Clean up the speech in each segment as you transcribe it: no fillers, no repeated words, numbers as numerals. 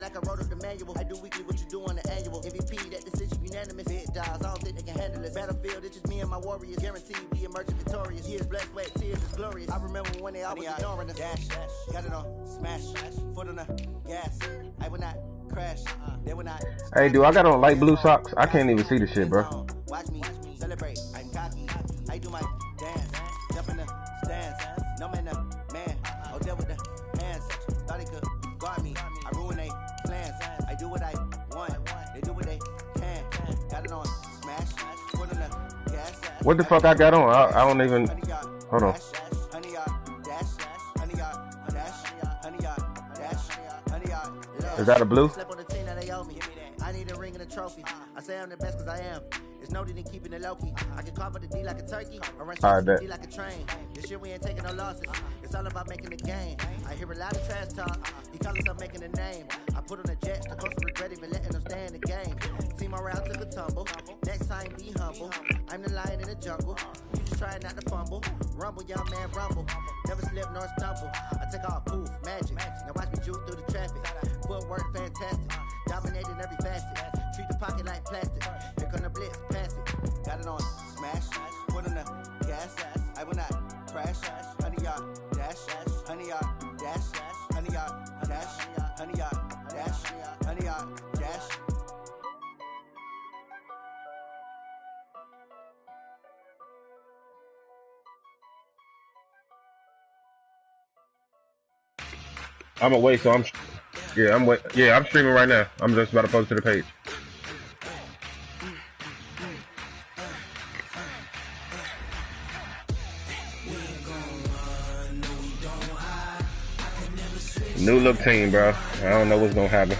Like I wrote up the manual, I do weekly what you do on the annual. MVP, that decision unanimous. Big dogs, I don't think they can handle it. Battlefield, it's just me and my warriors. Guaranteed we emerging victorious. Years, blood, sweat, tears is glorious. I remember when they always ignoring us. Dash, got it on, smash, foot on the gas. I will not crash. They will not. Hey, dude, I got on light blue socks. I can't even see the shit, bro. Watch me celebrate. I'm cocky. I do my dance. Jump in the stands. No man, man. Oh, deal with the hands. Thought he could guard me. I ruin they plans. I do what I want. They do what they can. Got it on smash. Foot on the gas. What the fuck I got on? I don't even. Hold on. Is that a blue? I need a ring and a trophy. I say I'm the best cause I am. It's no need in keeping it low key. I can carve up the D like a turkey or run shit the D like a train. This shit we ain't taking no losses. It's all about making the game. I hear a lot of trash talk. He call himself making a name. I put on the jets to close to regret even letting them stay in the game. See my route took a tumble. Next time be humble. I'm the lion in the jungle. You just try not to fumble. Rumble, young man, rumble. Never slip nor stumble. I take off, poof, magic. Now watch me juke through the traffic. Footwork fantastic. Dominating every facet. Treat the pocket like plastic. Here come the blitz, pass it. Got it on smash. Foot on the gas. I will not crash. 100 yard dash. 100 yard dash. 100 yard dash. 100 yard dash. 100 yard dash. I'm away, so I'm streaming right now. I'm just about to post to the page. New look team, bro. I don't know what's gonna happen.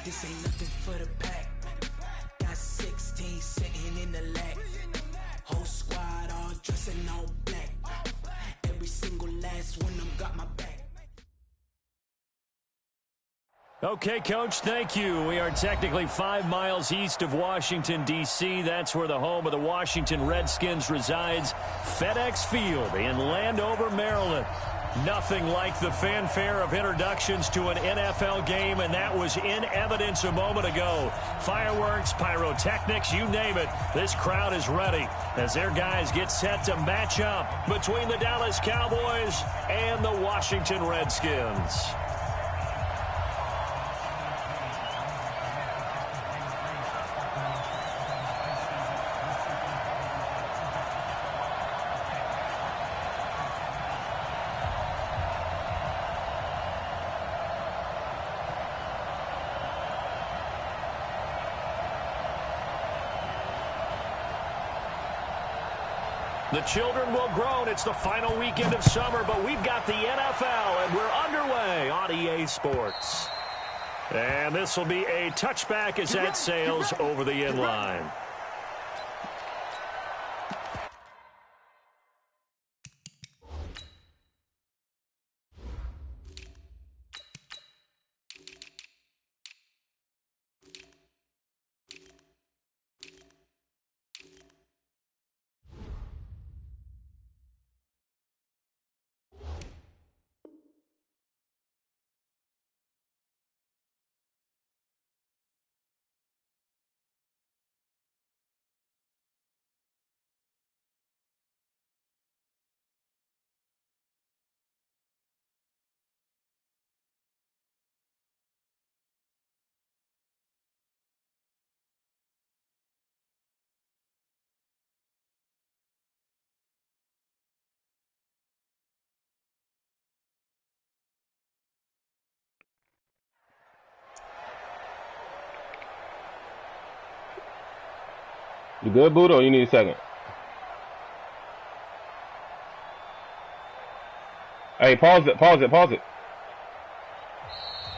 This ain't nothing for the pack. Got 16 sitting in the lag. Whole squad all dressing all black. Every single last one of them got my back. Okay, Coach, thank you. We are technically 5 miles east of Washington, D.C. That's where the home of the Washington Redskins resides. FedEx Field in Landover, Maryland. Nothing like the fanfare of introductions to an NFL game, and that was in evidence a moment ago. Fireworks, pyrotechnics, you name it. This crowd is ready as their guys get set to match up between the Dallas Cowboys and the Washington Redskins. The children will groan. It's the final weekend of summer, but we've got the NFL, and we're underway on EA Sports. And this will be a touchback as that sails over the end line. You good, Buddha, or you need a second? Hey, pause it.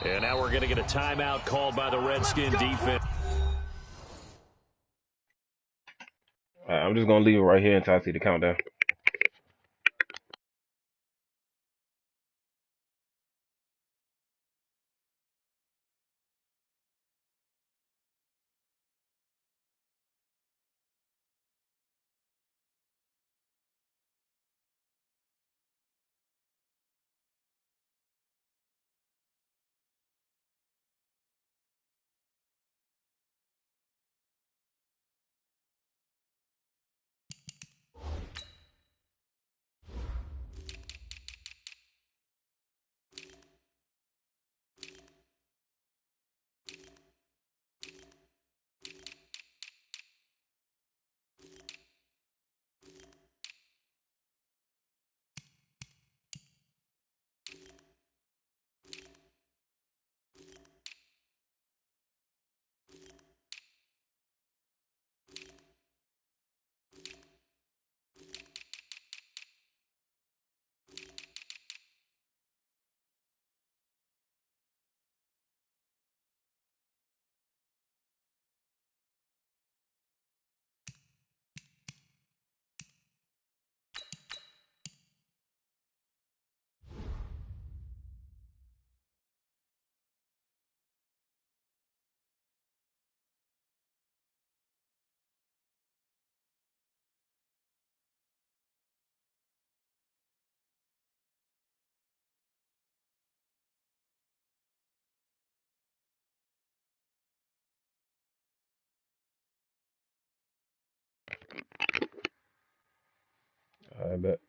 And now we're going to get a timeout called by the Redskin defense. I'm just going to leave it right here until I see the countdown. I bet.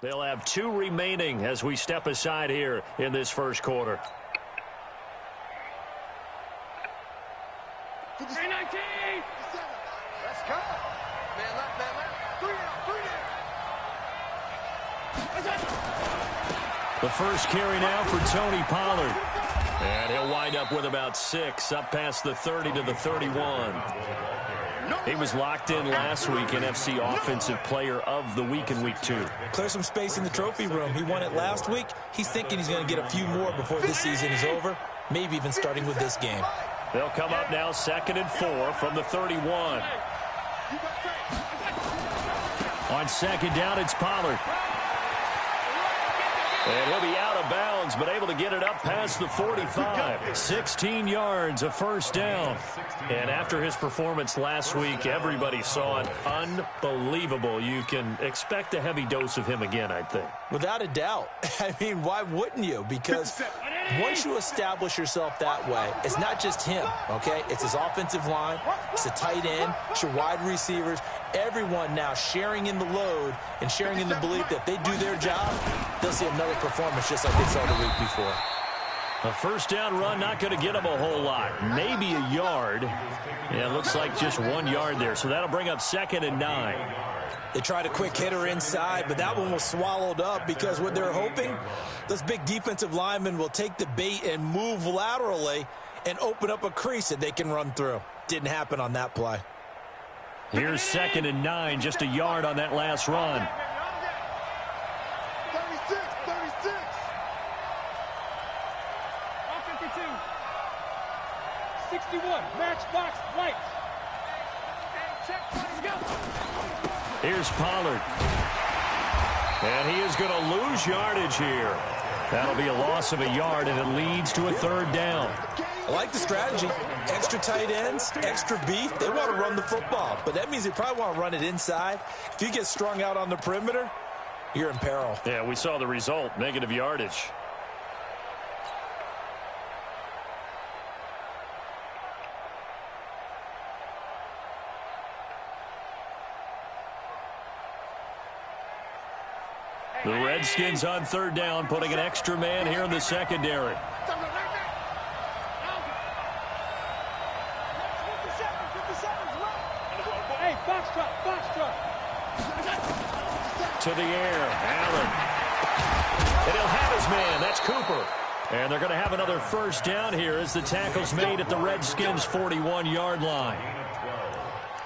They'll have 2 remaining as we step aside here in this first quarter. 19! Let's go! Man left, man left. 3 down, 3 down. The first carry now for Tony Pollard. And he'll wind up with about 6, up past the 30 to the 31. He was locked in last week, NFC Offensive Player of the Week in Week 2. Clear some space in the trophy room. He won it last week. He's thinking he's going to get a few more before this season is over, maybe even starting with this game. They'll come up now 2nd and 4 from the 31. On 2nd down, it's Pollard. And he'll be out of bounds, but able to get it up past the 45. 16 yards, a first down. And after his performance last week, everybody saw it. Unbelievable. You can expect a heavy dose of him again, I think. Without a doubt. I mean, why wouldn't you? Because once you establish yourself that way, it's not just him, okay? It's his offensive line, it's a tight end, it's your wide receivers, everyone now sharing in the load and sharing in the belief that they do their job, they'll see another performance just like they saw the week before. A first down run, not going to get him a whole lot. Maybe a yard. Yeah, it looks like just 1 yard there. So that'll bring up 2nd and 9. They tried a quick hitter inside, but that one was swallowed up because what they're hoping, those big defensive linemen will take the bait and move laterally and open up a crease that they can run through. Didn't happen on that play. Here's 2nd and 9, just a yard on that last run. 36, 36. 52. 61, matchbox lights. Here's Pollard. And he is going to lose yardage here. That'll be a loss of a yard, and it leads to a 3rd down. I like the strategy. Extra tight ends, extra beef. They want to run the football, but that means they probably want to run it inside. If you get strung out on the perimeter, you're in peril. Yeah, we saw the result, negative yardage. The Redskins on 3rd down, putting an extra man here in the secondary. Hey, box truck. To the air, Allen. And he'll have his man, that's Cooper. And they're going to have another first down here as the tackle's made at the Redskins' 41-yard line.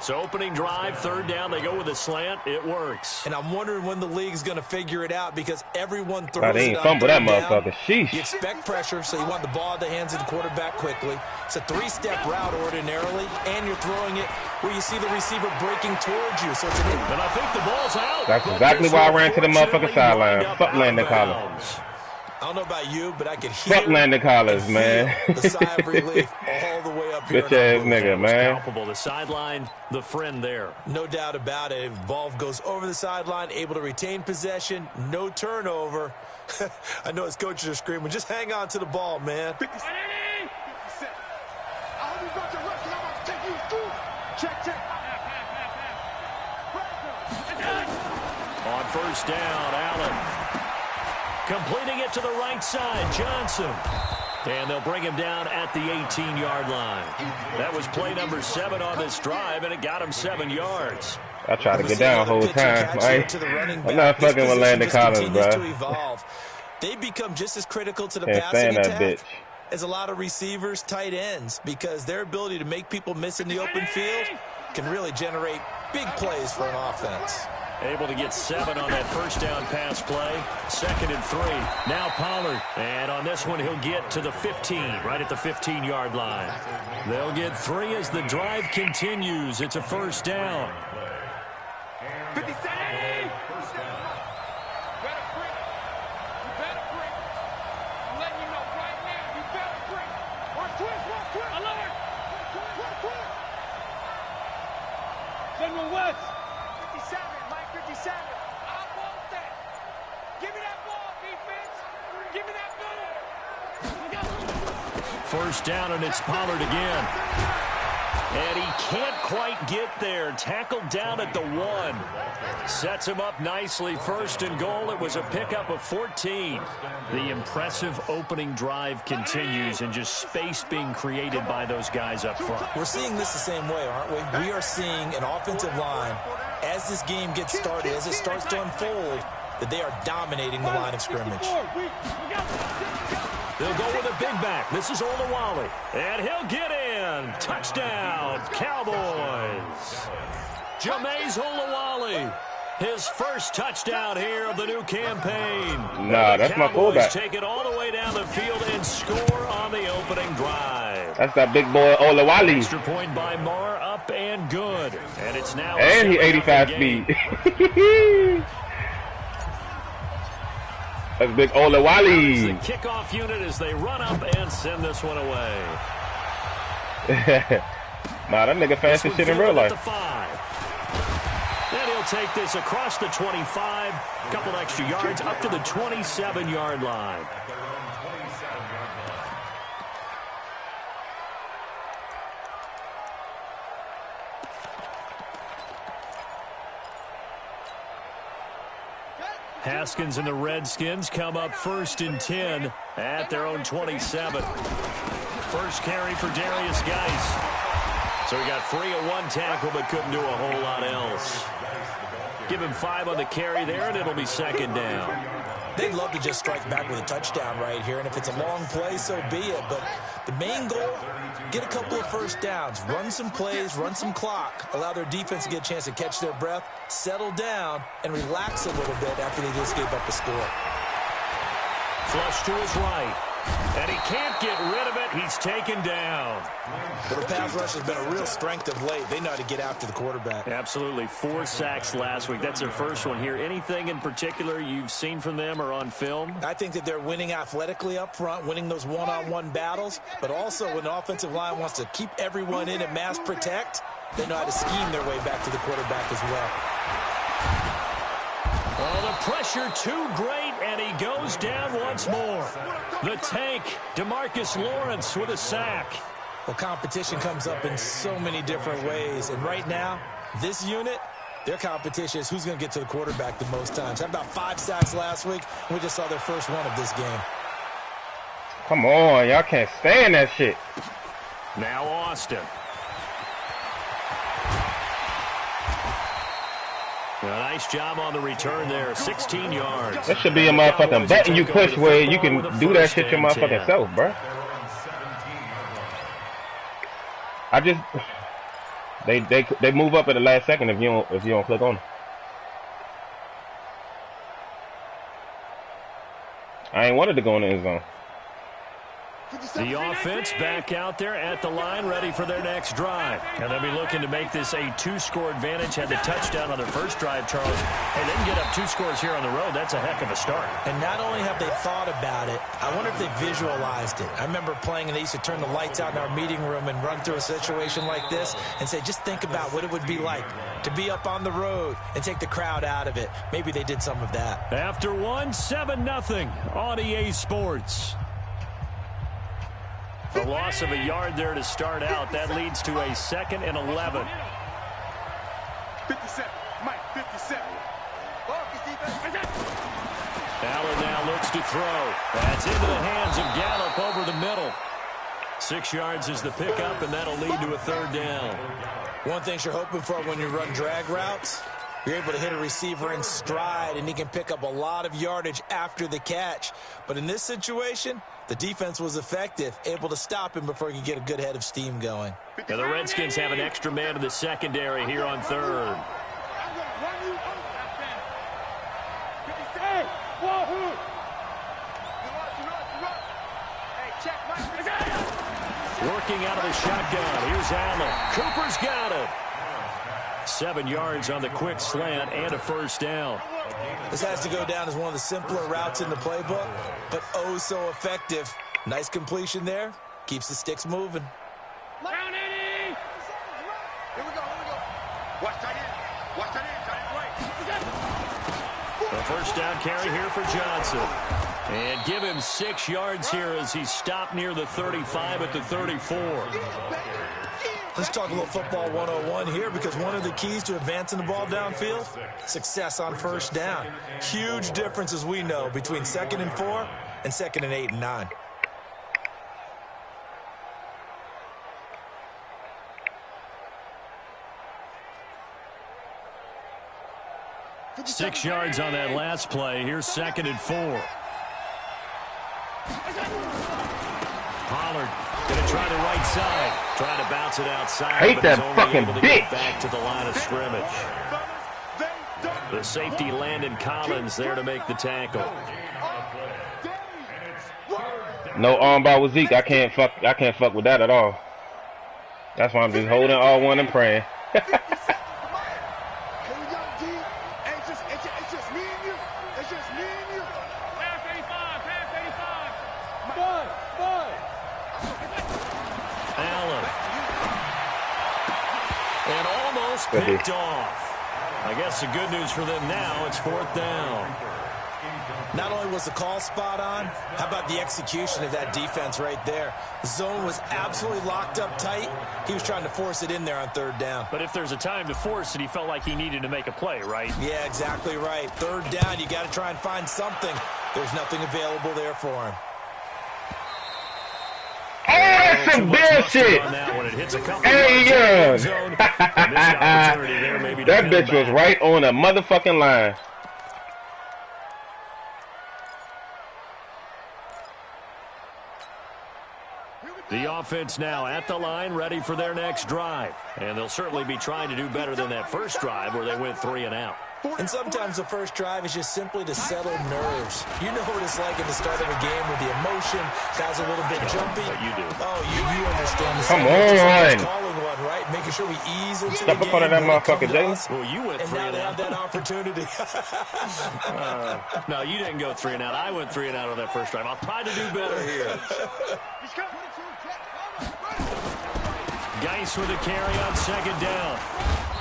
So opening drive, 3rd down, they go with a slant. It works. And I'm wondering when the league's going to figure it out because everyone throws They it ain't on fumble that 3rd down. motherfucker. Sheesh. You expect pressure, so you want the ball at the hands of the quarterback quickly. It's a 3-step route ordinarily, and you're throwing it where you see the receiver breaking towards you. So it's an But I think the ball's out. That's exactly why I ran to the motherfucking sideline. Fuck Landon Collins. I don't know about you, but I could hear Fuck Landon Collins, man. the sigh of relief all the way up here. Bitch ass nigga, man. Palpable. The sideline, the friend there. No doubt about it. Ball goes over the sideline, able to retain possession, no turnover. I know his coaches are screaming, just hang on to the ball, man. On first down, Allen. Completing it to the right side, Johnson. And they'll bring him down at the 18-yard line. That was play number 7 on this drive, and it got him 7 yards. I try to get down the whole time. I'm not fucking with Landon Collins, bro. They become just as critical to the Can't passing stand that attack bitch. as a lot of receivers, tight ends, because their ability to make people miss in the open field can really generate big plays for an offense. Able to get 7 on that first down pass play. 2nd and 3. Now Pollard. And on this one, he'll get to the 15, right at the 15-yard line. They'll get 3 as the drive continues. It's a first down. 57. West. 57, Mike 57. I want that. Give me that ball, defense. Give me that ball. First down, and it's Pollard again. And he can't quite get there. Tackled down at the 1. Sets him up nicely. 1st and goal. It was a pickup of 14. The impressive opening drive continues, and just space being created by those guys up front. We're seeing this the same way, aren't we? We are seeing an offensive line, as this game gets started, as it starts to unfold, that they are dominating the line of scrimmage. They'll go with a big back. This is Olawale. And he'll get in. Touchdown, Cowboys. Jameis Olawale. His first touchdown here of the new campaign. Nah, that's my fullback. Take it all the way down the field and score on the opening drive. That's that big boy Olawale. Extra point by Marr, up and good. And it's now And he 85 speed. That's big Olawale. The kickoff unit as they run up and send this one away. Nah, that nigga fast as shit in real life. Then he'll take this across the 25, couple extra yards up to the 27-yard line. Haskins and the Redskins come up 1st and 10 at their own 27. First carry for Darius Geis. So he got free of 1 tackle but couldn't do a whole lot else. Give him 5 on the carry there, and it'll be 2nd down. They'd love to just strike back with a touchdown right here, and if it's a long play, so be it. But the main goal, get a couple of first downs, run some plays, run some clock, allow their defense to get a chance to catch their breath, settle down, and relax a little bit after they just gave up the score. Flush to his right. And he can't get rid of it. He's taken down. But the pass rush has been a real strength of late. They know how to get after the quarterback. Absolutely. 4 sacks last week. That's their first one here. Anything in particular you've seen from them or on film? I think that they're winning athletically up front, winning those one-on-one battles, but also when the offensive line wants to keep everyone in and mass protect, they know how to scheme their way back to the quarterback as well. Oh, the pressure too great, and he goes down once more. The tank, DeMarcus Lawrence with a sack. Well, competition comes up in so many different ways, and right now, this unit, their competition is who's going to get to the quarterback the most times. Had about 5 sacks last week, and we just saw their first one of this game. Come on, y'all can't stand that shit. Now Austin. A nice job on the return there, 16 yards. That should be a motherfucking button you push where you can do that shit your motherfucking self, bro. I just they move up at the last second if you don't click on it. I ain't wanted to go in the end zone. The offense back out there at the line, ready for their next drive. And they'll be looking to make this a 2-score advantage. Had the touchdown on their first drive, Charles. Hey, they can get up 2 scores here on the road. That's a heck of a start. And not only have they thought about it, I wonder if they visualized it. I remember playing, and they used to turn the lights out in our meeting room and run through a situation like this and say, just think about what it would be like to be up on the road and take the crowd out of it. Maybe they did some of that. After 7-0 on EA Sports. A loss of a yard there to start out. That leads to a 2nd and 11. 57. Mike, 57. Allen now looks to throw. That's into the hands of Gallup over the middle. 6 yards is the pickup, and that'll lead to a 3rd down. One thing you're hoping for when you run drag routes, you're able to hit a receiver in stride, and he can pick up a lot of yardage after the catch. But in this situation, the defense was effective, able to stop him before he could get a good head of steam going. Now the Redskins have an extra man in the secondary here on 3rd. Working out of the shotgun. Here's Allen. Cooper's got it. 7 yards on the quick slant and a 1st down. This has to go down as one of the simpler routes in the playbook, but oh so effective. Nice completion there. Keeps the sticks moving. Down 80. Here we go. Watch tight end. Watch tight end. A 1st down carry here for Johnson. And give him 6 yards here as he stopped near the 35 at the 34. Let's talk a little football 101 here, because one of the keys to advancing the ball downfield, success on first down. Huge difference, as we know, between 2nd and 4 and 2nd and 8 and 9. Six yards on that last play. Here's 2nd and 4. Pollard going to try the right side. Trying to bounce it outside. Hate but that he's only fucking able to bitch. get back to the line of scrimmage. The safety, Landon Collins, there to make the tackle. No armbar with Zeke. I can't fuck with that at all. That's why I'm just holding all one and praying. Picked off. I guess the good news for them now, it's 4th down. Not only was the call spot on, how about the execution of that defense right there? The zone was absolutely locked up tight. He was trying to force it in there on 3rd down. But if there's a time to force it, he felt like he needed to make a play, right? Yeah, exactly right. 3rd down, you got to try and find something. There's nothing available there for him. Oh, that's some bullshit! Hey, young! That bitch was right on the motherfucking line. The offense now at the line, ready for their next drive. And they'll certainly be trying to do better than that first drive where they went 3 and out. And sometimes the first drive is just simply to settle nerves. You know what it's like at the start of a game with the emotion, guys a little bit jumpy. But you do. Oh, you understand the Come on. Calling one, right? Making sure we ease into Step the up game. on that motherfucker, James. Well, you went 3 And now and they out. have that opportunity. No, you didn't go 3 and out. I went 3 and out on that first drive. I'll try to do better here. Geis with a carry on 2nd down.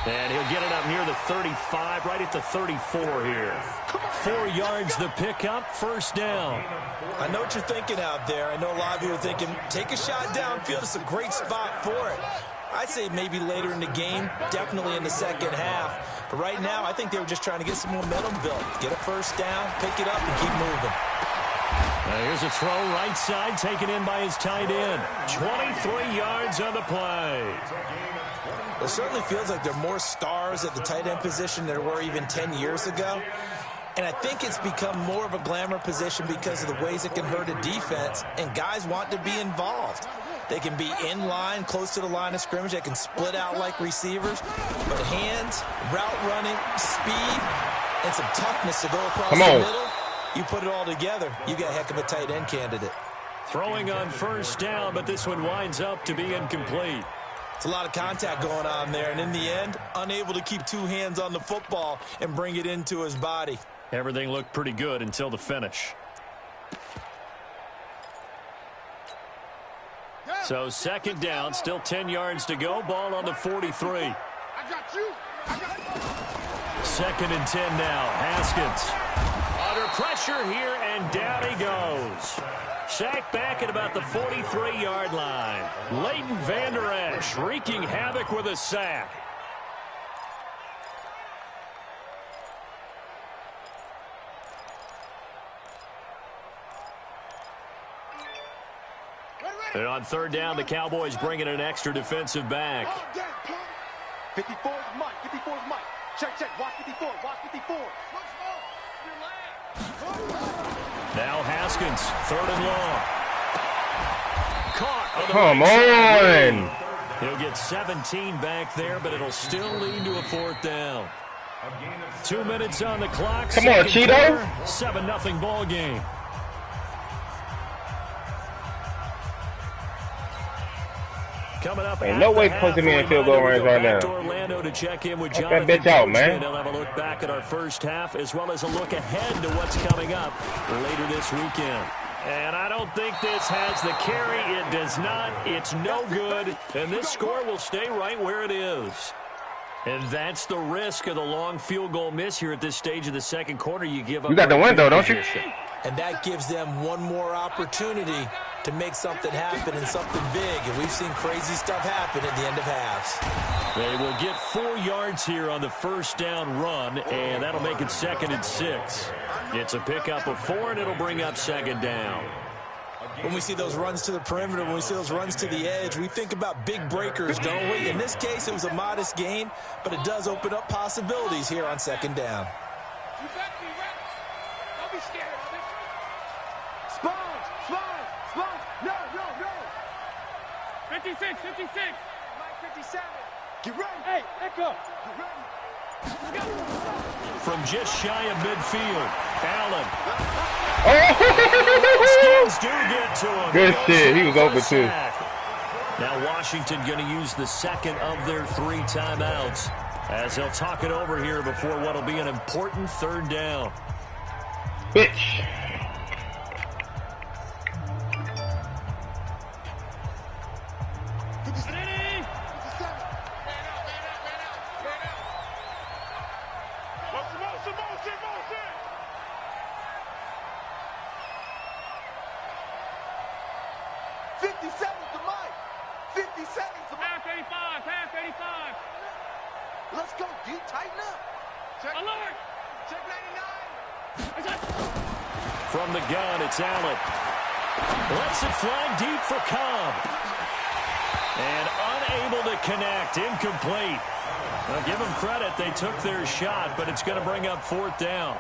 And he'll get it up near the 35, right at the 34 here. 4 yards the pickup, 1st down. I know what you're thinking out there. I know a lot of you are thinking, take a shot downfield. It's a great spot for it. I'd say maybe later in the game, definitely in the 2nd half. But right now, I think they were just trying to get some momentum built. Get a 1st down, pick it up, and keep moving. Now here's a throw right side, taken in by his tight end. 23 yards on the play. It certainly feels like there are more stars at the tight end position than there were even 10 years ago. And I think it's become more of a glamour position because of the ways it can hurt a defense, and guys want to be involved. They can be in line, close to the line of scrimmage. They can split out like receivers. But hands, route running, speed, and some toughness to go across the middle, you put it all together, you got a heck of a tight end candidate. Throwing on 1st down, but this one winds up to be incomplete. It's a lot of contact going on there, and in the end, unable to keep 2 hands on the football and bring it into his body. Everything looked pretty good until the finish. So 2nd down, still 10 yards to go. Ball on the 43. I got you. 2nd and 10 now. Haskins under pressure here, and down he goes. Sacked back at about the 43-yard line. Leighton Vander Esch wreaking havoc with a sack. And on 3rd down, the Cowboys bring in an extra defensive back. 54 is Mike. 54 is Mike. Check. Watch 54. Watch 54. Now Haskins, 3rd and long. Caught. Come on. He'll get 17 back there, but it'll still lead to a 4th down. 2 minutes on the clock. Come on, Cheeto. 7-0 ball game. Coming up, ain't no way pushing me in field goal range right now. Orlando to check in with that bitch out, man. They'll have a look back at our first half, as well as a look ahead to what's coming up later this weekend. And I don't think this has the carry. It does not. It's no good. And this score will stay right where it is. And that's the risk of the long field goal miss here at this stage of the 2nd quarter. You give up. You got the window, don't you? And that gives them one more opportunity to make something happen and something big, and we've seen crazy stuff happen at the end of halves. They will get 4 yards here on the first down run, and that'll make it 2nd and 6. It's a pickup of 4, and it'll bring up 2nd down. When we see those runs to the perimeter, when we see those runs to the edge, we think about big breakers, don't we? In this case, it was a modest gain, but it does open up possibilities here on 2nd down. You better be ready. Don't be scared of it. Sponge! No! 56. Mike 57. Get ready. Hey, echo. Get ready. Let's go. From just shy of midfield, Allen. Oh! Skins do get to him. Good shit. He was open too. Now Washington going to use the second of their 3 timeouts as they'll talk it over here before what will be an important 3rd down. Bitch. Let's go, D. Tighten up. Check. Alert. Check 99. From the gun, it's Allen. Lets it fly deep for Cobb. And unable to connect. Incomplete. Well, give them credit. They took their shot, but it's going to bring up 4th down.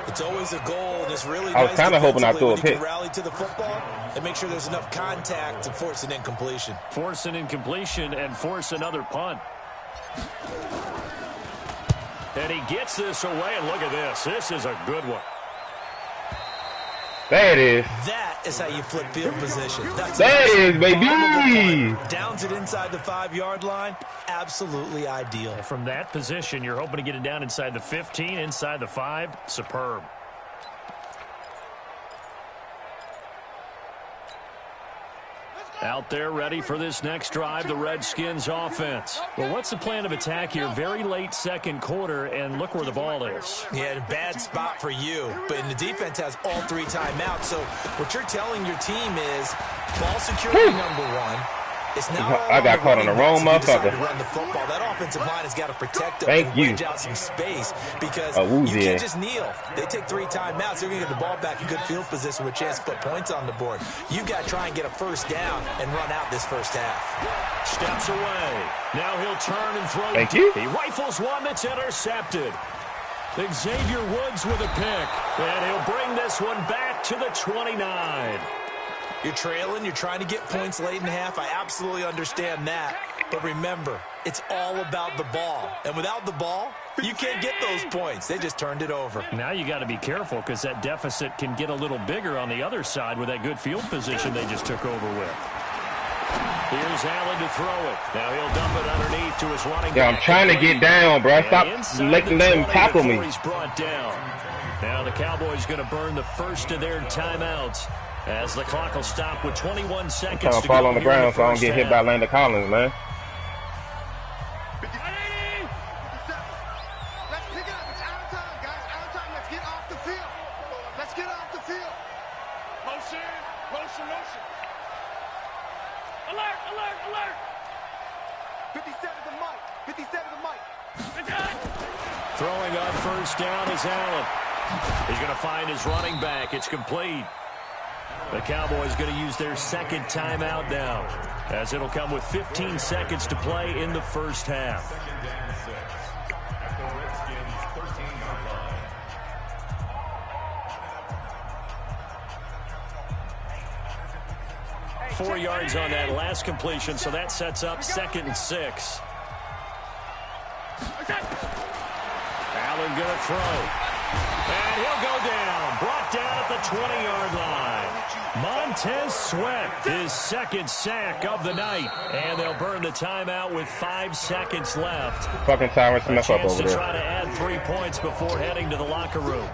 It's always a goal, and it's really I was kind of hoping I threw a pick. Rally to the football and make sure there's enough contact to force an incompletion. Force an incompletion and force another punt. And he gets this away, and look at this. This is a good one. There it is. That is how you flip field position. That's baby. Downs it inside the 5-yard line. Absolutely ideal. From that position, you're hoping to get it down inside the 15, inside the 5. Superb. Out there ready for this next drive, the Redskins offense. Well, what's the plan of attack here? Very late 2nd quarter, and look where the ball is. Yeah, a bad spot for you, but the defense has all 3 timeouts. So what you're telling your team is ball security number 1. It's now I got caught on the wrong motherfucker. To run the football. That offensive line has got to protect them and wedge out some space because you can't just kneel. They take 3 timeouts. They're going to get the ball back in good field position with a chance to put points on the board. You've got to try and get a 1st down and run out this first half. Steps away. Now he'll turn and throw. Thank you. He rifles one that's intercepted. Xavier Woods with a pick. And he'll bring this one back to the 29. You're trailing. You're trying to get points late in half. I absolutely understand that. But remember, it's all about the ball. And without the ball, you can't get those points. They just turned it over. Now you got to be careful because that deficit can get a little bigger on the other side with that good field position they just took over with. Here's Allen to throw it. Now he'll dump it underneath to his running back. Yeah, I'm trying to get down, bro. Stop letting them tackle me. He's brought down. Now the Cowboys going to burn the first of their timeouts as the clock will stop with 21 seconds to go. I'm trying to fall on the ground so I don't get hit by Landon Collins, man. Let's pick it up. It's out of time, guys. Out of time. Let's get off the field. Let's get off the field. Motion. Alert. 57 to Mike. 57 to Mike. Throwing on first down is Allen. He's going to find his running back. It's complete. The Cowboys going to use their 2nd timeout now, as it'll come with 15 seconds to play in the first half. Hey, 4 yards on that last completion, so that sets up 2nd and 6. Allen going to throw. And he'll go down. Brought down at the 20-yard line. Montez Sweat, his 2nd sack of the night. And they'll burn the timeout with 5 seconds left. Fucking Tyrant Smith up over Chance to there. try to add 3 points before heading to the locker room.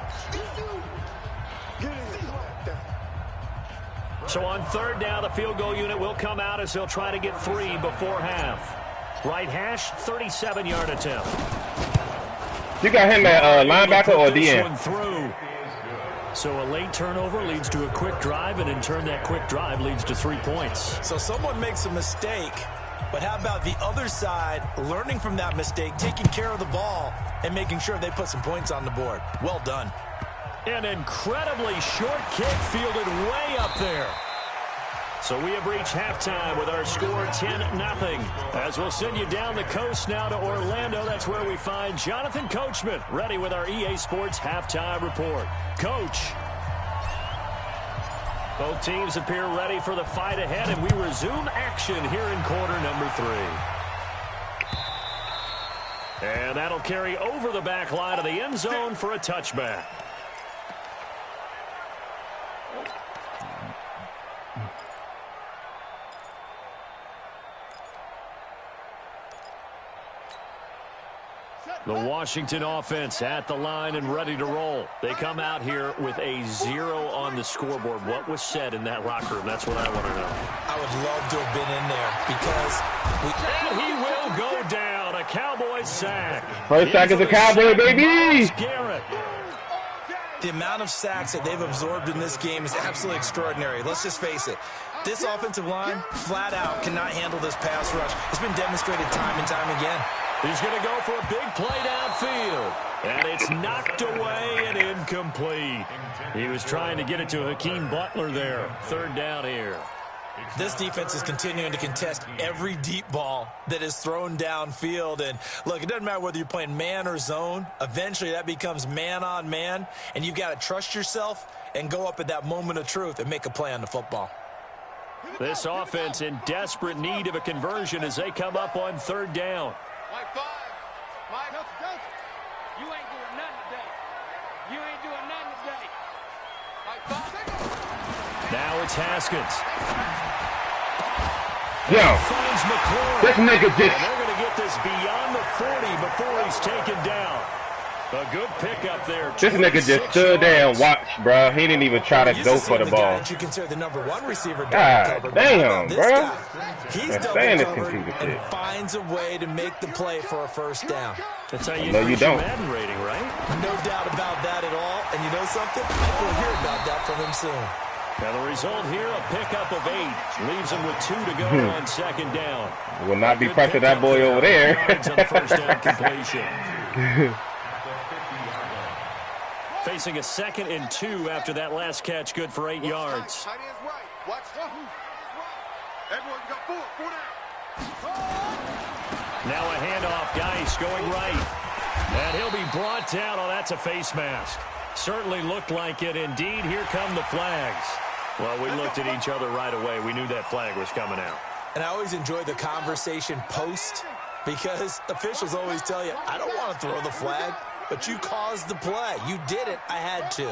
So on 3rd down, the field goal unit will come out as they'll try to get 3 before half. Right hash, 37-yard attempt. You got him at linebacker or DN? So a late turnover leads to a quick drive, and in turn that quick drive leads to 3 points. So someone makes a mistake, but how about the other side learning from that mistake, taking care of the ball, and making sure they put some points on the board? Well done. An incredibly short kick fielded way up there. So we have reached halftime with our score 10-0. As we'll send you down the coast now to Orlando, that's where we find Jonathan Coachman ready with our EA Sports halftime report. Coach. Both teams appear ready for the fight ahead, and we resume action here in quarter number 3. And that'll carry over the back line of the end zone for a touchback. The Washington offense at the line and ready to roll. They come out here with a 0 on the scoreboard. What was said in that locker room? That's what I want to know. I would love to have been in there because and he will go down. A Cowboys sack. First sack is a Cowboy, baby. Garrett. The amount of sacks that they've absorbed in this game is absolutely extraordinary. Let's just face it. This offensive line, flat out, cannot handle this pass rush. It's been demonstrated time and time again. He's going to go for a big play downfield. And it's knocked away and incomplete. He was trying to get it to Hakeem Butler there. Third down here. This defense is continuing to contest every deep ball that is thrown downfield. And, look, it doesn't matter whether you're playing man or zone. Eventually that becomes man on man. And you've got to trust yourself and go up at that moment of truth and make a play on the football. This offense in desperate need of a conversion as they come up on third down. Mike 5. Mike, you ain't doing nothing today. You ain't doing nothing today. Mike 5. Now it's Haskins. Yo, Finds McLaurin. this nigga And just... they're going to get this beyond the 40 before he's taken down. A good pickup there. This nigga just stood there and watched, bro. He didn't even try to go for the ball. You consider the number 1 receiver. God damn, bro. He's That's double fantasy covered shit. and finds a way to make the play for a first down. That's how you No, you increase your don't. Madden rating, right? No doubt about that at all. And you know something? I think we'll hear about that from him soon. Now the result here, a pickup of 8. Leaves him with 2 to go on second down. Will not be pressing that boy over there. Yards on the first down completion. Facing a 2nd and 2 after that last catch, good for 8 yards. Tight end's right. Watch. Everyone got 4 down. Now a handoff, Geis going right. And he'll be brought down. Oh, that's a face mask. Certainly looked like it. Indeed, here come the flags. Well, we looked at each other right away. We knew that flag was coming out. And I always enjoy the conversation post because officials always tell you, I don't want to throw the flag, but you caused the play. You did it. I had to.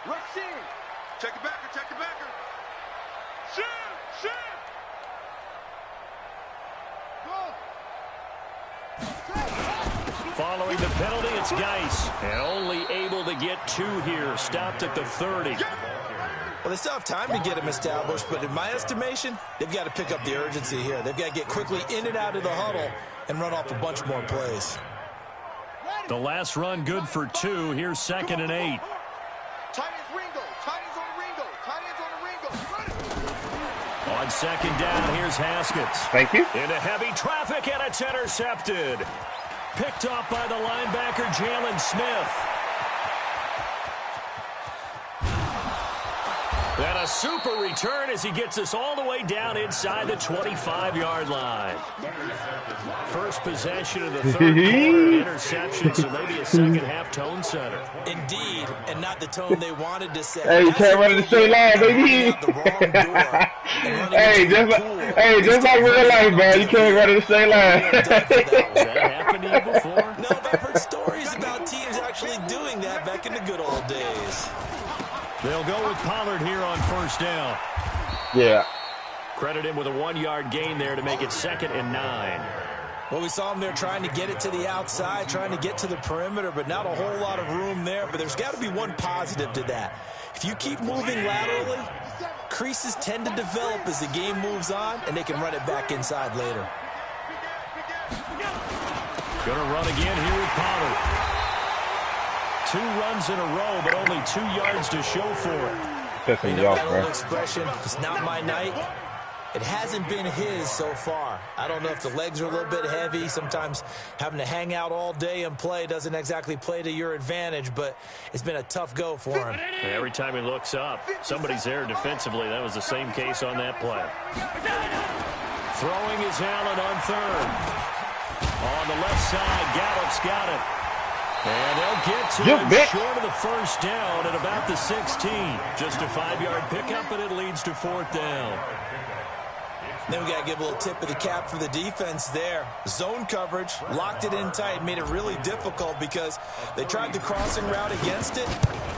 Rush in. Check the backer. Check the backer. Shoot. Following the penalty, it's Geis. And only able to get 2 here. Stopped at the 30. Well, they still have time to get him established, but in my estimation, they've got to pick up the urgency here. They've got to get quickly in and out of the huddle and run off a bunch more plays. The last run good for 2. Here's 2nd and 8. Tight end's Ringo. Tight end's on the Ringo. Tight end's on the Ringo. On second down, here's Haskins. Thank you. Into heavy traffic, and it's intercepted. Picked off by the linebacker, Jalen Smith. And a super return as he gets us all the way down inside the 25-yard line. First possession of the third quarter, interception, so maybe a second-half tone setter. Indeed, and not the tone they wanted to set. Hey, you can't run in the straight line, baby. Just like real life, man. You can't run in the straight line. Has that happened to you before? No, but I've heard stories about teams actually doing that back in the good old days. They'll go with Pollard here on first down. Yeah. Credit him with a 1-yard gain there to make it 2nd and 9. Well, we saw him there trying to get it to the outside, trying to get to the perimeter, but not a whole lot of room there. But there's got to be one positive to that. If you keep moving laterally, creases tend to develop as the game moves on, and they can run it back inside later. Going to run again here with Pollard. 2 runs in a row, but only 2 yards to show for it. Pissing me off, That bro. old expression, it's not my night. It hasn't been his so far. I don't know if the legs are a little bit heavy. Sometimes having to hang out all day and play doesn't exactly play to your advantage, but it's been a tough go for him. Every time he looks up, somebody's there defensively. That was the same case on that play. Throwing is Allen on third. On the left side, Gallup's got it. And they'll get to it short of the first down at about the 16. Just a 5-yard pickup, and it leads to 4th down. Then we got to give a little tip of the cap for the defense there. Zone coverage, locked it in tight, made it really difficult because they tried the crossing route against it,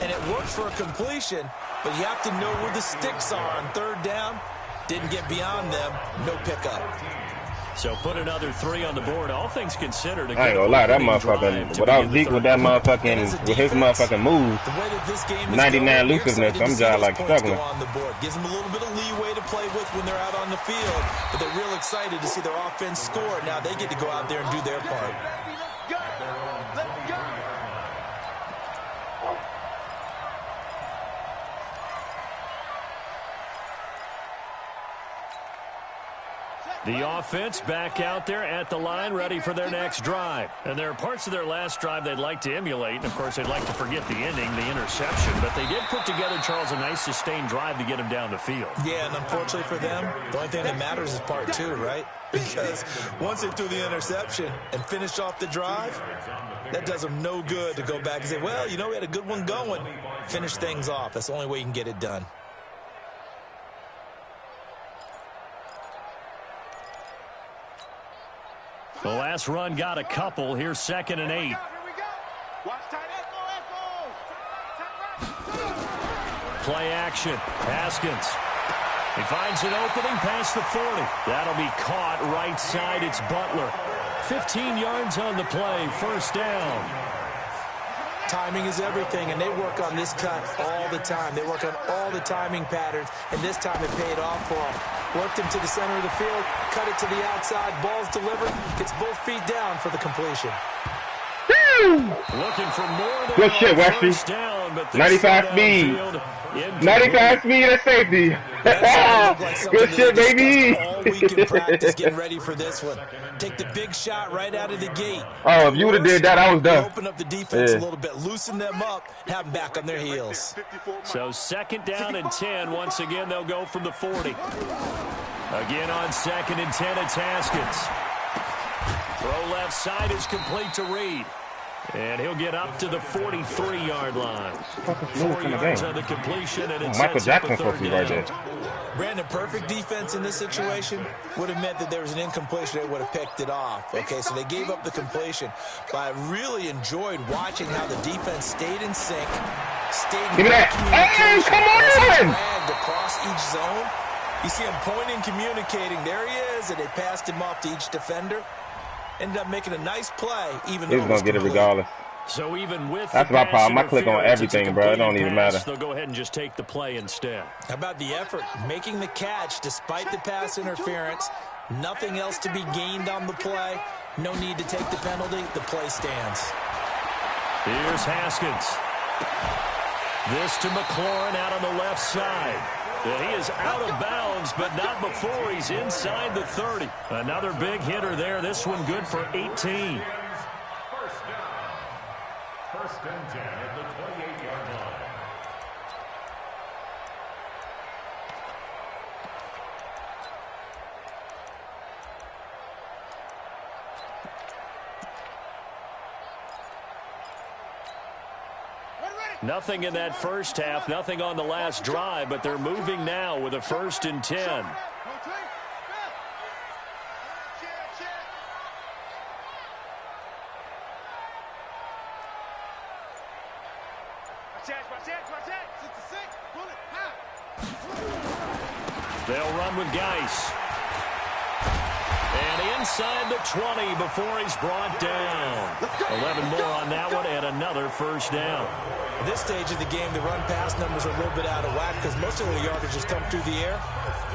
and it worked for a completion, but you have to know where the sticks are on 3rd down. Didn't get beyond them, no pickup. So put another 3 on the board. All things considered, I ain't gonna lie, that motherfucking, without Zeke with that motherfucking, with his motherfucking moves, 99 elusiveness, I'm just like struggling. On the board. Gives them a little bit of leeway to play with when they're out on the field, but they're real excited to see their offense score. Now they get to go out there and do their part. The offense back out there at the line, ready for their next drive. And there are parts of their last drive they'd like to emulate. And, of course, they'd like to forget the ending, the interception. But they did put together, Charles, a nice sustained drive to get him down the field. Yeah, and unfortunately for them, the only thing that matters is part 2, right? Because once they threw the interception and finished off the drive, that does them no good to go back and say, well, you know, we had a good one going. Finish things off. That's the only way you can get it done. The last run got a couple. Here's 2nd and 8. Here we go. Watch tight. Play action. Haskins. He finds an opening past the 40. That'll be caught right side. It's Butler. 15 yards on the play. 1st down. Timing is everything, and they work on this cut all the time. They work on all the timing patterns, and this time it paid off for them. Worked him to the center of the field, cut it to the outside, ball's delivered, gets both feet down for the completion. Looking for more than good shit, Westy. 95 speed. 95 speed at safety. Good shit, baby. All week in practice, getting ready for this one. Take the big shot right out of the gate. Oh, if you would have did that, I was done. Open up the defense a little bit, loosen them up, have them back on their heels. So 2nd down and 10. Once again, they'll go from the 40. Again on 2nd and 10, it's Haskins. Throw left side is complete to Reed. And he'll get up to the 43-yard line. 4 yards on the completion, and it Michael sets up a Jackson supposed to 3rd be right down. there. Brandon, perfect defense in this situation would have meant that there was an incompletion. They would have picked it off. Okay, so they gave up the completion. But I really enjoyed watching how the defense stayed in sync, stayed in Hey, come on! across each zone. You see him pointing, communicating. There he is, and they passed him off to each defender. Ended up making a nice play, even though He's going to get it regardless. So even with That's my problem. I click on everything, bro. It don't even matter. They'll go ahead and just take the play instead. How about the effort? Making the catch despite the pass interference. Nothing else to be gained on the play. No need to take the penalty. The play stands. Here's Haskins. This to McLaurin out on the left side. He is out of bounds, but not before he's inside the 30. Another big hitter there. This one good for 18. First down. 1st and 10 at the 28-yard line. Nothing in that first half, nothing on the last drive, but they're moving now with a 1st and 10. They'll run with Geis. And inside the 20 before he's brought down. 11 more on that one and another 1st down. At this stage of the game, the run-pass numbers are a little bit out of whack because most of their yardage has come through the air.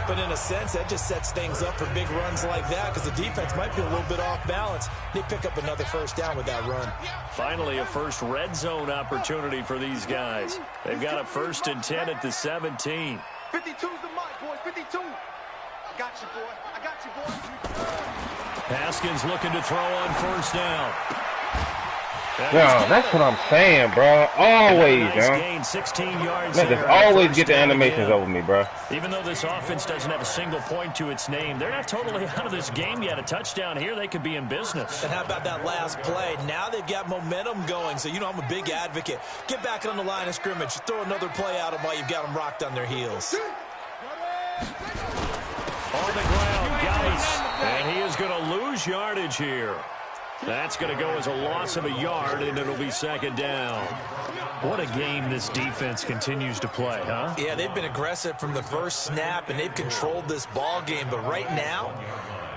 But in a sense, that just sets things up for big runs like that because the defense might be a little bit off balance. They pick up another first down with that run. Finally, a first red zone opportunity for these guys. They've got a 1st and 10 at the 17. 52's the mic, boys. 52. I got you, boy. I got you, boy. Haskins looking to throw on 1st down. No, that's what I'm saying, bro. Always, nice yo. gain, 16 yards Man, there. just always get the First down animations again. over me, bro. Even though this offense doesn't have a single point to its name, they're not totally out of this game yet. A touchdown here, they could be in business. And how about that last play? Now they've got momentum going, so you know I'm a big advocate. Get back on the line of scrimmage. Throw another play at them while you've got them rocked on their heels. On the ground, Geis, and he is going to lose yardage here. That's going to go as a loss of a yard, and it'll be 2nd down. What a game this defense continues to play, huh? Yeah, they've been aggressive from the first snap, and they've controlled this ball game. But right now,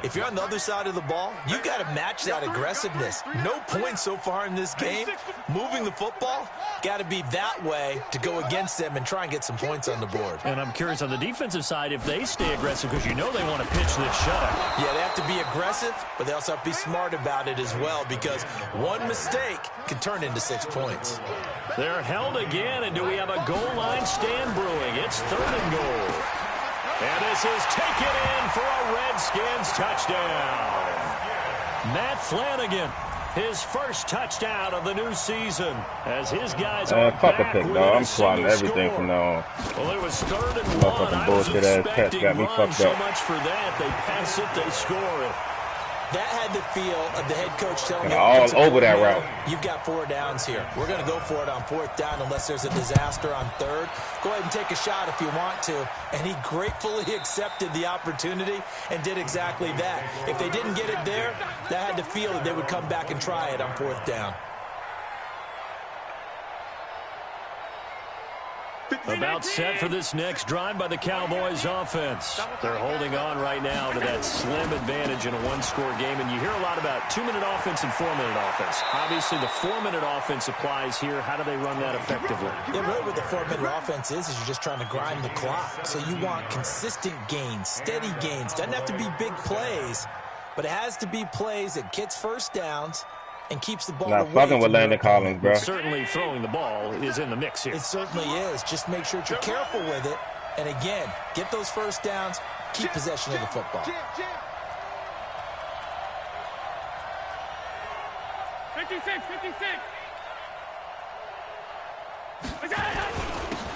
if you're on the other side of the ball, you've got to match that aggressiveness. No points so far in this game. Moving the football, got to be that way to go against them and try and get some points on the board. And I'm curious on the defensive side if they stay aggressive because you know they want to pitch this shutout. Yeah, they have to be aggressive, but they also have to be smart about it as well because one mistake can turn into 6 points. They're held again, and do we have a goal line stand brewing? It's 3rd and goal. And this is taken in for a Redskins touchdown. Matt Flanagan, his first touchdown of the new season as his guys are Fuck a back pick, within dog. a I'm swatting single everything score. from now on. Well, it was 3rd and 1. Motherfucking I was bullshit ass catch expecting got me run, fucked so up. much for that. They pass it, they score it. That had the feel of the head coach telling you, all over that route. You've got 4 downs here. We're going to go for it on 4th down unless there's a disaster on 3rd. Go ahead and take a shot if you want to. And he gratefully accepted the opportunity and did exactly that. If they didn't get it there, that had the feel that they would come back and try it on 4th down. About set for this next drive by the Cowboys offense. They're holding on right now to that slim advantage in a one-score game, and you hear a lot about 2-minute offense and 4-minute offense. Obviously, the 4-minute offense applies here. How do they run that effectively? Yeah, really what the 4-minute offense is you're just trying to grind the clock. So you want consistent gains, steady gains. Doesn't have to be big plays, but it has to be plays that gets first downs and keeps the ball Not away fucking with from your Landon Collins, bro. Certainly throwing the ball is in the mix here. It certainly is. Just make sure that you're careful with it. And again, get those first downs, keep possession of the football. 56.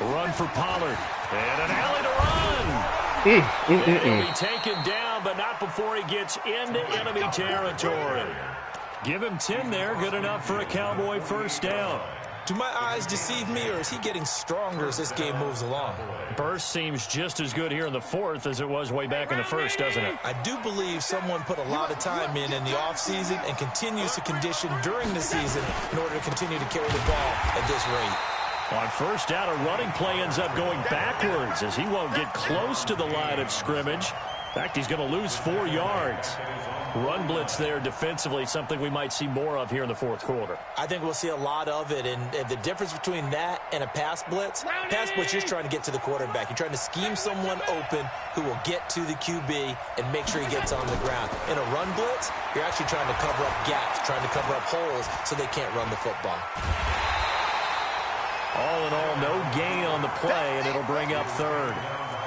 Run for Pollard. And an alley to run. He'll be taken down, but not before he gets into enemy territory. Give him 10 there. Good enough for a Cowboy first down. Do my eyes deceive me, or is he getting stronger as this game moves along? Burst seems just as good here in the 4th as it was way back in the 1st, doesn't it? I do believe someone put a lot of time in the offseason and continues to condition during the season in order to continue to carry the ball at this rate. On 1st down, a running play ends up going backwards as he won't get close to the line of scrimmage. In fact, he's going to lose 4 yards. Run blitz there defensively, something we might see more of here in the 4th quarter. I think we'll see a lot of it, and the difference between that and a pass blitz, you're just trying to get to the quarterback. You're trying to scheme someone open who will get to the QB and make sure he gets on the ground. In a run blitz, you're actually trying to cover up gaps, trying to cover up holes so they can't run the football. All in all, no gain on the play, and it'll bring up 3rd.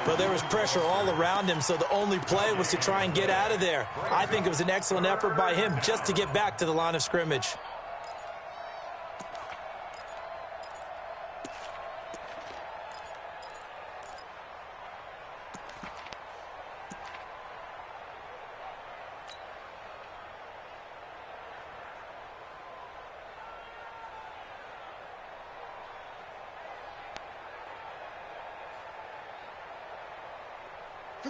But there was pressure all around him, so the only play was to try and get out of there. I think it was an excellent effort by him just to get back to the line of scrimmage.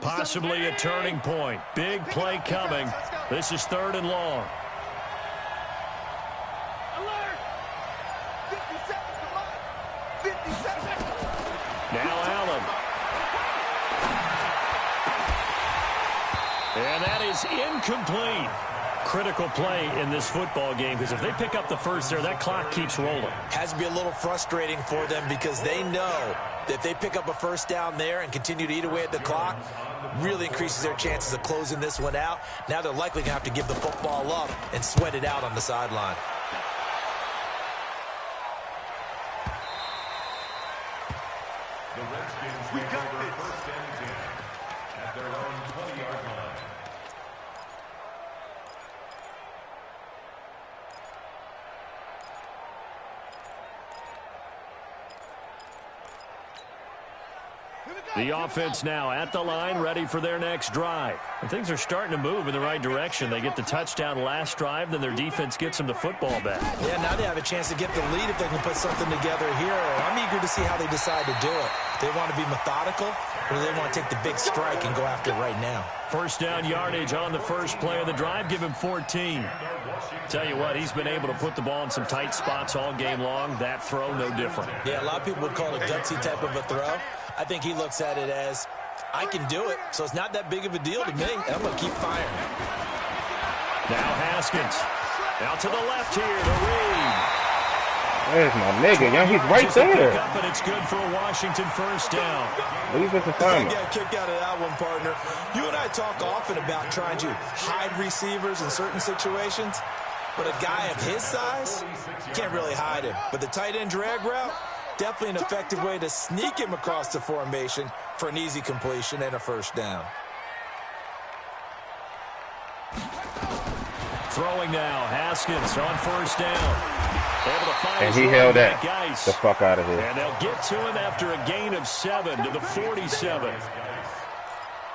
Possibly a turning point. Big play coming. This is 3rd and long. Alert! 50 seconds to run. 50 seconds. Now Allen. And that is incomplete. critical play in this football game, because if they pick up the first there, that clock keeps rolling. Has to be a little frustrating for them because they know that if they pick up a first down there and continue to eat away at the clock, really increases their chances of closing this one out. Now they're likely going to have to give the football up and sweat it out on the sideline. The Redskins take over first and 10 at their own 20-yard line. The offense now at the line, ready for their next drive. And things are starting to move in the right direction. They get the touchdown last drive, then their defense gets them the football back. Yeah, now they have a chance to get the lead if they can put something together here. I'm eager to see how they decide to do it. They want to be methodical, or do they want to take the big strike and go after it right now? First down yardage on the first play of the drive. Give him 14. Tell you what, he's been able to put the ball in some tight spots all game long. That throw, no different. Yeah, a lot of people would call it a gutsy type of a throw. I think he looks at it as, I can do it, so it's not that big of a deal to me, and I'm going to keep firing. Now Haskins. Out to the left here, the read. There's my nigga, young. He's right there. Up, and it's good for a Washington first down. Leave this assignment. Got kicked out of that one, partner. You and I talk often about trying to hide receivers in certain situations, but a guy of his size, you can't really hide him. But the tight end drag route, definitely an effective way to sneak him across the formation for an easy completion and a first down. Throwing now, Haskins on first down. Able to find And he held that Geis. the fuck out of here. And they'll get to him after a gain of 7 to the 47.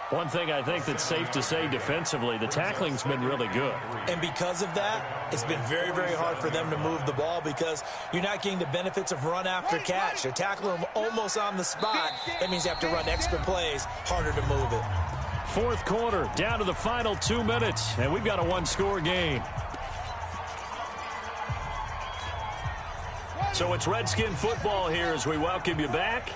One thing I think that's safe to say defensively, the tackling's been really good. And because of that, it's been very, very hard for them to move the ball because you're not getting the benefits of run after catch. They're tackling them almost on the spot. That means you have to run extra plays, harder to move it. Fourth quarter, down to the final 2 minutes, and we've got a one-score game. So it's Redskin football here as we welcome you back.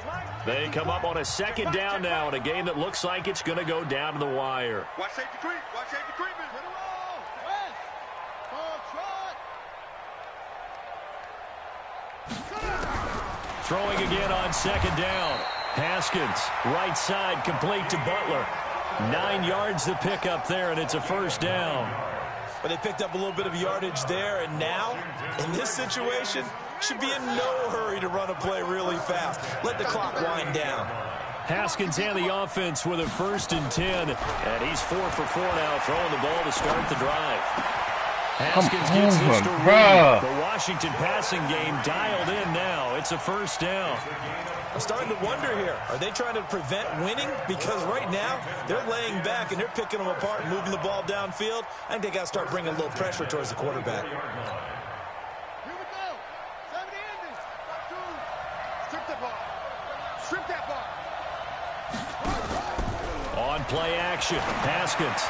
They come up on a second down now in a game that looks like it's going to go down to the wire. Watch safety creep. Watch safety creeping. Hit a roll. West. Full trot. Throwing again on second down. Haskins, right side, complete to Butler. 9 yards to pick up there, and it's a first down. But they picked up a little bit of yardage there, and now, in this situation, should be in no hurry to run a play really fast. Let the clock wind down. Haskins and the offense with a 1st and 10, and he's 4 for 4 now, throwing the ball to start the drive. Haskins gets this to Reed. The Washington passing game dialed in now. It's a first down. I'm starting to wonder here, are they trying to prevent winning? Because right now, they're laying back and they're picking them apart and moving the ball downfield. I think they got to start bringing a little pressure towards the quarterback. Here we go. 70 endings. Strip that ball. Strip that ball. On play action, Haskins.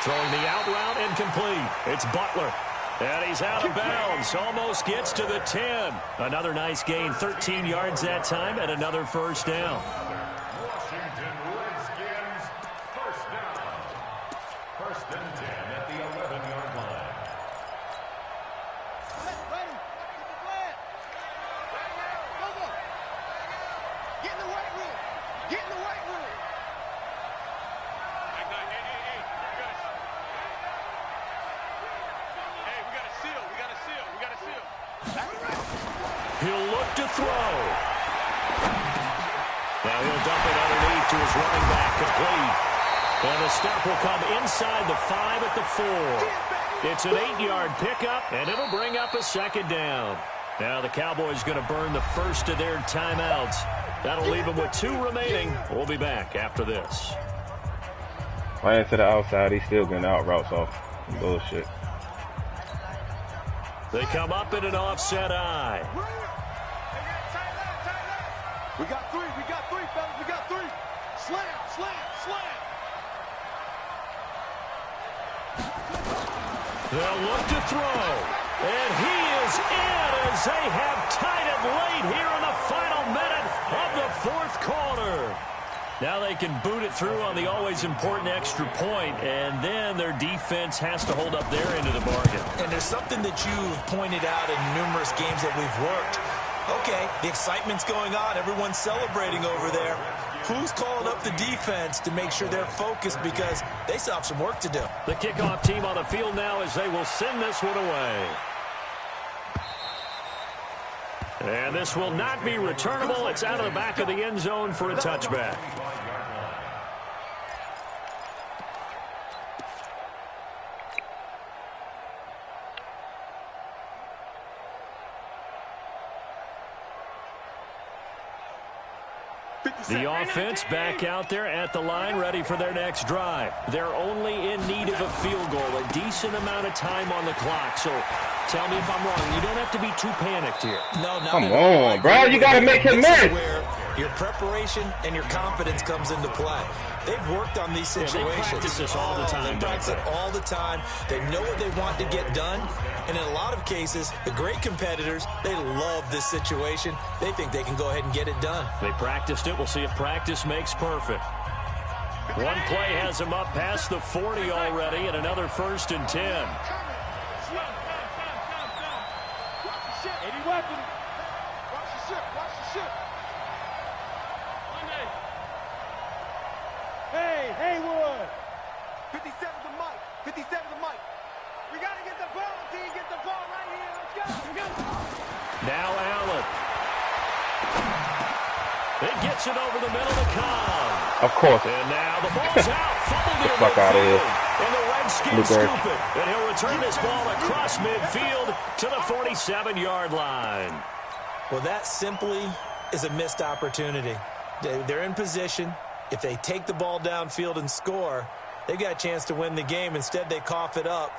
Throwing the out route incomplete. It's Butler. And he's out of bounds. Almost gets to the 10. Another nice gain. 13 yards that time and another first down. Washington Redskins first down. 1st and 10 at the 11-yard line. Ready. Go, go. Get in the white room. Get in the white room. He'll look to throw. Now he'll dump it underneath to his running back, complete. And the stop will come inside the 5 at the 4. It's an 8-yard pickup, and it'll bring up a second down. Now the Cowboys going to burn the first of their timeouts. That'll leave them with 2 remaining. We'll be back after this. Playing to the outside, he's still getting out routes off. Bullshit. They come up in an offset eye. We got 3. We got 3, fellas. We got 3. Slam, slam, slam. They'll look to throw. And he is in as they have tied it late here in the final minute of the 4th quarter. Now they can boot it through on the always important extra point, and then their defense has to hold up their end of the bargain. And there's something that you've pointed out in numerous games that we've worked. Okay, the excitement's going on. Everyone's celebrating over there. Who's calling up the defense to make sure they're focused, because they still have some work to do? The kickoff team on the field now as they will send this one away. And this will not be returnable. It's out of the back of the end zone for a touchback. The offense back out there at the line, ready for their next drive. They're only in need of a field goal, a decent amount of time on the clock. So tell me if I'm wrong. You don't have to be too panicked here. No, come on, bro. You got to make him miss. Where your preparation and your confidence comes into play. They've worked on these situations. They practice this all the time. They practice it all the time. They know what they want to get done. And in a lot of cases, the great competitors, they love this situation. They think they can go ahead and get it done. They practiced it. We'll see if practice makes perfect. One play has them up past the 40 already, and another 1st and 10. Any weapon. Watch the ship. Watch the ship. Hey, Haywood. 57 to Mike. 57 to Mike. We got to get the ball, D. Get the ball right here. Let's go. Now Allen. It gets it over the middle to Cobb. Of course. And now the ball's out. Fumbled the fuck out of here. And the Redskins scoop it. And he'll return this ball across midfield to the 47-yard line. Well, that simply is a missed opportunity. They're in position. If they take the ball downfield and score, they've got a chance to win the game. Instead, they cough it up.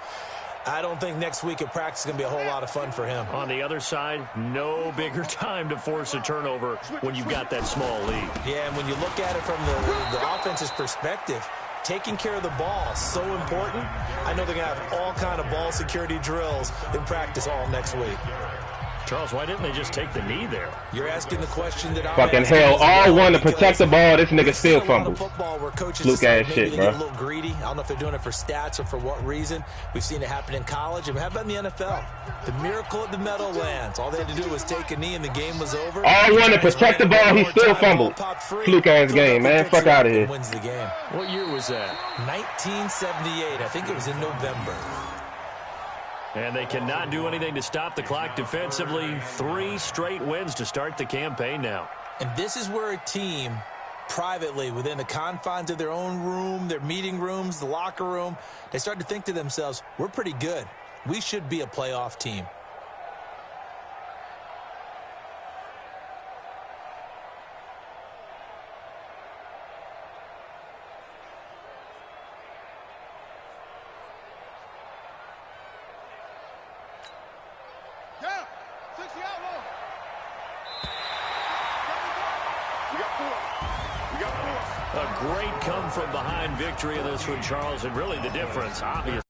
I don't think next week at practice is going to be a whole lot of fun for him. On the other side, no bigger time to force a turnover when you've got that small lead. Yeah, and when you look at it from the offense's perspective, taking care of the ball is so important. I know they're going to have all kind of ball security drills in practice all next week. Charles, why didn't they just take the knee there? You're asking the question that I'm fucking hell, all one to protect the ball. This nigga still fumbles. Fluke ass shit, bro. A little greedy. I don't know if they're doing it for stats or for what reason. We've seen it happen in college. And how about in the NFL? The miracle at the Meadowlands. All they had to do was take a knee and the game was over. All one to protect the ball. He still fumbled. Fluke ass game, man. Fuck out of here. Wins the game. What year was that? 1978. I think it was in November. And they cannot do anything to stop the clock defensively. 3 straight wins to start the campaign now. And this is where a team, privately, within the confines of their own room, their meeting rooms, the locker room, they start to think to themselves, we're pretty good. We should be a playoff team. A great come-from-behind victory in this one, Charles, and really the difference, obvious.